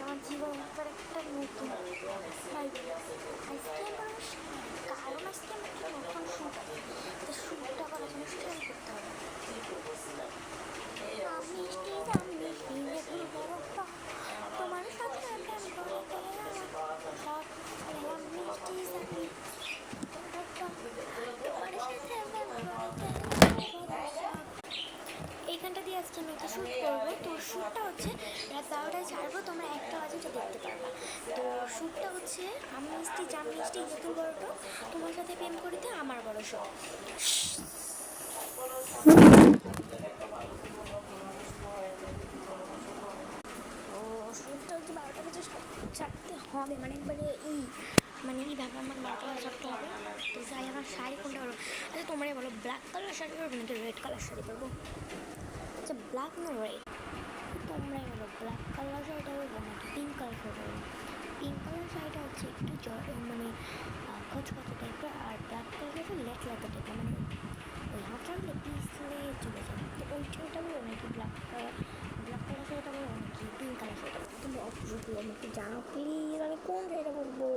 আমার জীবন একবার একটা নতুন কারণ আজকে আমার একটা নতুন শ্যুট আছে, তো শ্যুটটা করার জন্য স্টাইল করতে হবে। তোমার সাথে এইখানটা দিয়ে আজকে আমি একটা শ্যুট করবো। তো শ্যুটটা হচ্ছে রাত 12টায় ছাড়বো, তোমরা 1টা বাজে এটা দেখতে পারবা। তো শ্যুটটা হচ্ছে আমি মিষ্টি জাম মিষ্টি নতুন বড়টো তোমার সাথে প্রেম করিতে আমার বড় শো। ও শ্যুটটা হচ্ছে 12টা বাজে ছাড়তে হবে, মানে একবারে মানে এইভাবে আমার 12টা বাজে ছাড়তে হবে। তো যাই আমার শাড়ি কোনটা বলো? আচ্ছা তোমরাই বলো, ব্ল্যাক কালার শাড়ি পরবো নাকি রেড কালার শাড়ি পরবো? আচ্ছা ব্ল্যাক না রেড, তোমরাই বলো ব্ল্যাক কালার শাড়িটা পরবো নাকি পিঙ্ক কালার শাড়ি পরবো? পিঙ্ক কালার শাড়িটা হচ্ছে একটু মানে খচখচ টাইপের, আর ব্ল্যাক কালারটা লেট লেটা টাইপের, মানে ওই হাঁটলে পিছলে চলে যায়। তো ওইটা বলো নাকি ব্ল্যাক কালার শাড়িটা বলো নাকি পিঙ্ক কালার শাড়িটা বলো? তুমি অবশ্যই আমাকে জানো প্লিজ, আমি কোন শাড়িটা বলবো।